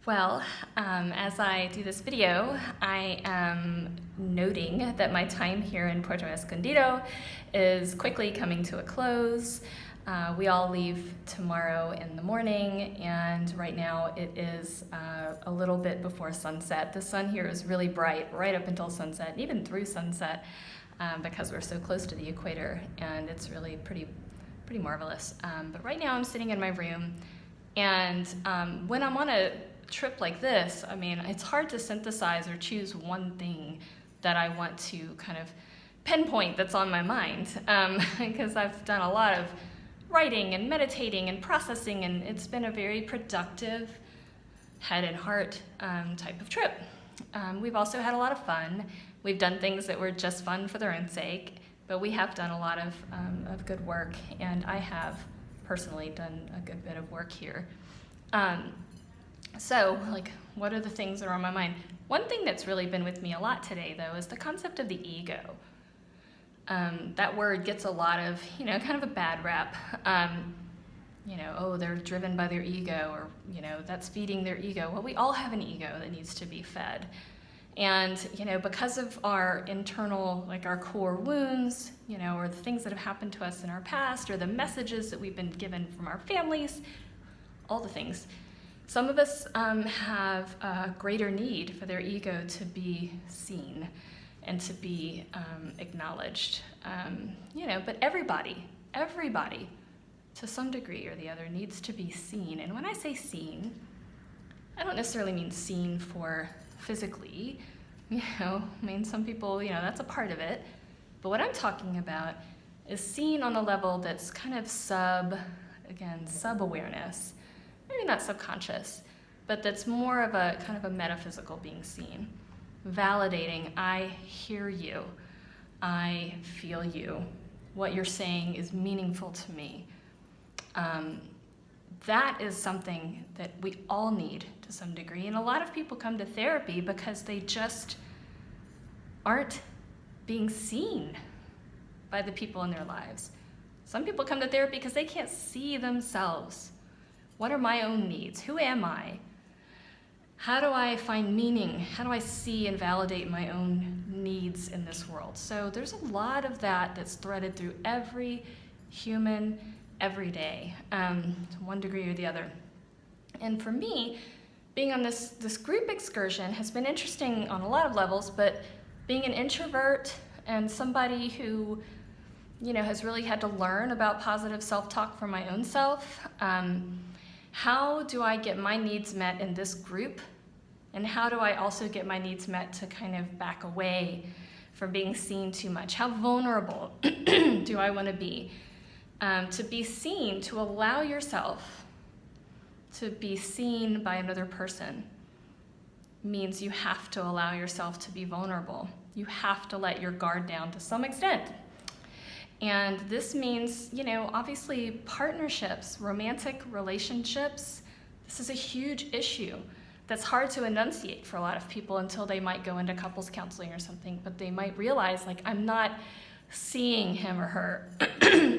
Well, as I do this video, I am noting that my time here in Puerto Escondido is quickly coming to a close. We all leave tomorrow in the morning, and right now it is a little bit before sunset. The sun here is really bright right up until sunset, and even through sunset, because we're so close to the equator, and it's really pretty marvelous. But right now I'm sitting in my room, and when I'm on a trip like this, I mean, it's hard to synthesize or choose one thing that I want to kind of pinpoint that's on my mind, because I've done a lot of writing and meditating and processing, and it's been a very productive head and heart type of trip. We've also had a lot of fun. We've done things that were just fun for their own sake, but we have done a lot of good work, and I have personally done a good bit of work here. So, what are the things that are on my mind? One thing that's really been with me a lot today, though, is the concept of the ego. That word gets a lot of, kind of a bad rap. Oh, they're driven by their ego, or, that's feeding their ego. Well, we all have an ego that needs to be fed. And, because of our internal, our core wounds, or the things that have happened to us in our past, or the messages that we've been given from our families, all the things. Some of us have a greater need for their ego to be seen and to be acknowledged. But everybody, to some degree or the other, needs to be seen. And when I say seen, I don't necessarily mean seen for physically, some people, that's a part of it. But what I'm talking about is seen on a level that's kind of sub-awareness. Maybe not subconscious, but that's more of a kind of a metaphysical being seen. Validating, I hear you, I feel you, what you're saying is meaningful to me. That is something that we all need to some degree, and a lot of people come to therapy because they just aren't being seen by the people in their lives. Some people come to therapy because they can't see themselves. What are my own needs? Who am I? How do I find meaning? How do I see and validate my own needs in this world? So there's a lot of that that's threaded through every human every day, to one degree or the other. And for me, being on this group excursion has been interesting on a lot of levels, but being an introvert and somebody who has really had to learn about positive self-talk for my own self, how do I get my needs met in this group? And how do I also get my needs met to kind of back away from being seen too much? How vulnerable do I want to be? To be seen, to allow yourself to be seen by another person means you have to allow yourself to be vulnerable. You have to let your guard down to some extent. And this means, obviously partnerships, romantic relationships, this is a huge issue that's hard to enunciate for a lot of people until they might go into couples counseling or something, but they might realize, I'm not seeing him or her,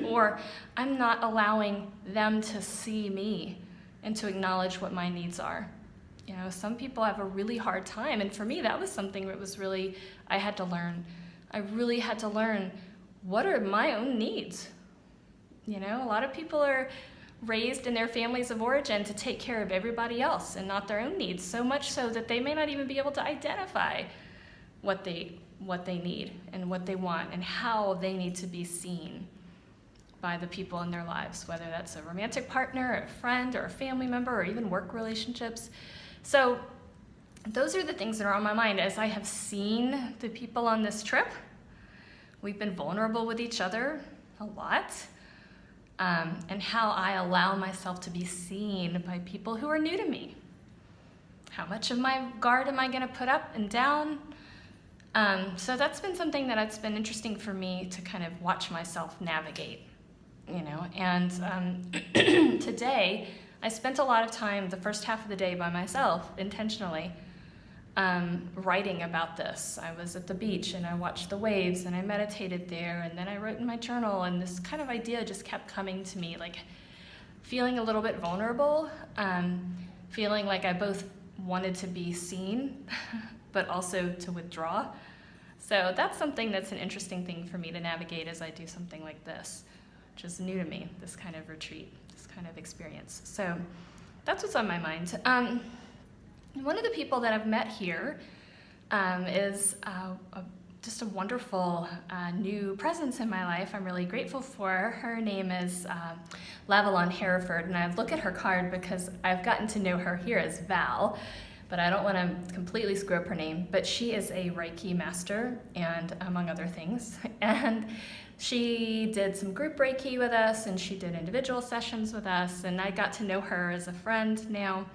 or I'm not allowing them to see me and to acknowledge what my needs are. Some people have a really hard time, and for me, that was something that was really, I had to learn. I really had to learn, what are my own needs? A lot of people are raised in their families of origin to take care of everybody else and not their own needs, so much so that they may not even be able to identify what they need and what they want and how they need to be seen by the people in their lives, whether that's a romantic partner, a friend, or a family member, or even work relationships. So those are the things that are on my mind as I have seen the people on this trip. We've been vulnerable with each other a lot, and how I allow myself to be seen by people who are new to me. How much of my guard am I going to put up and down? So that's been something that's been interesting for me to kind of watch myself navigate, And today, I spent a lot of time, the first half of the day by myself, intentionally, writing about this. I was at the beach and I watched the waves and I meditated there, and then I wrote in my journal, and this kind of idea just kept coming to me, feeling a little bit vulnerable, feeling like I both wanted to be seen, but also to withdraw. So that's something that's an interesting thing for me to navigate as I do something like this, which is new to me, this kind of retreat, this kind of experience. So that's what's on my mind. One of the people that I've met here is just a wonderful new presence in my life. I'm really grateful for. Her name is Lavalon Hereford, and I look at her card because I've gotten to know her here as Val, but I don't want to completely screw up her name. But she is a Reiki master, and among other things, and she did some group Reiki with us, and she did individual sessions with us, and I got to know her as a friend now,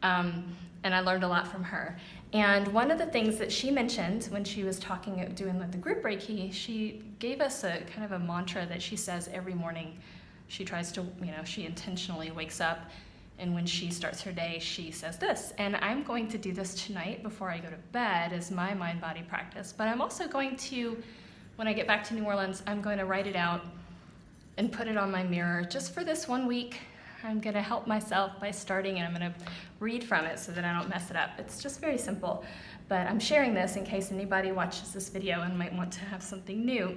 and I learned a lot from her. And one of the things that she mentioned when she was doing the group Reiki, she gave us a kind of a mantra that she says every morning. She tries to, she intentionally wakes up, and when she starts her day, she says this. And I'm going to do this tonight before I go to bed as my mind-body practice. But I'm also going to, when I get back to New Orleans, I'm going to write it out and put it on my mirror just for this 1 week. I'm going to help myself by starting, and I'm going to read from it so that I don't mess it up. It's just very simple, but I'm sharing this in case anybody watches this video and might want to have something new.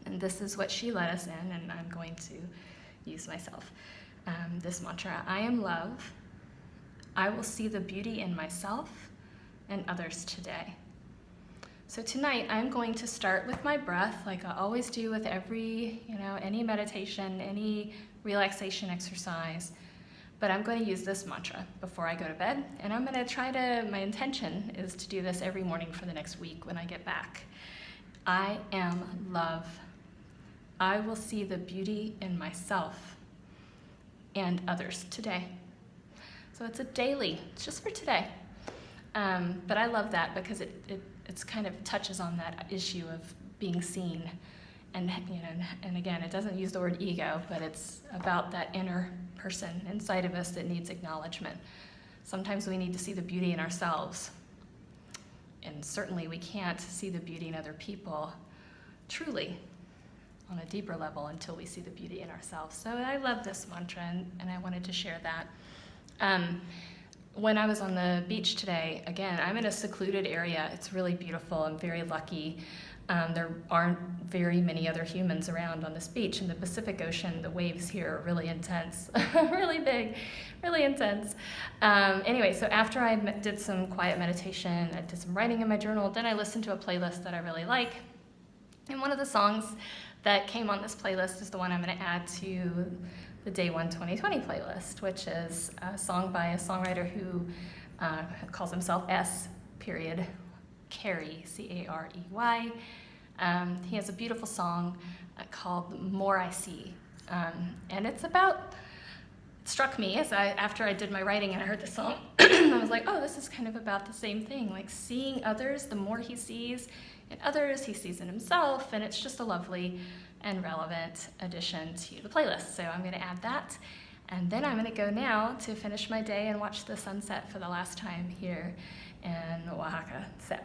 And this is what she let us in, and I'm going to use myself. This mantra: I am love. I will see the beauty in myself and others today. So tonight I'm going to start with my breath, like I always do with every, any meditation, any relaxation exercise. But I'm going to use this mantra before I go to bed, and I'm going to my intention is to do this every morning for the next week when I get back. I am love. I will see the beauty in myself and others today. So it's a daily, it's just for today. But I love that because it's kind of touches on that issue of being seen. And again, it doesn't use the word ego, but it's about that inner person inside of us that needs acknowledgement. Sometimes we need to see the beauty in ourselves. And certainly we can't see the beauty in other people truly on a deeper level until we see the beauty in ourselves. So I love this mantra, and I wanted to share that. When I was on the beach today, again, I'm in a secluded area. It's really beautiful. I'm very lucky. There aren't very many other humans around on this beach. In the Pacific Ocean, the waves here are really intense, really big, really intense. Anyway, so after I did some quiet meditation, I did some writing in my journal, then I listened to a playlist that I really like. And one of the songs that came on this playlist is the one I'm going to add to the Day 1 2020 playlist, which is a song by a songwriter who calls himself S. Carey, C-A-R-E-Y. He has a beautiful song called More I See. And it struck me after I did my writing and I heard the song, I was like, oh, this is kind of about the same thing, like seeing others. The more he sees in others, he sees in himself, and it's just a lovely and relevant addition to the playlist. So I'm going to add that, and then I'm going to go now to finish my day and watch the sunset for the last time here in Oaxaca. So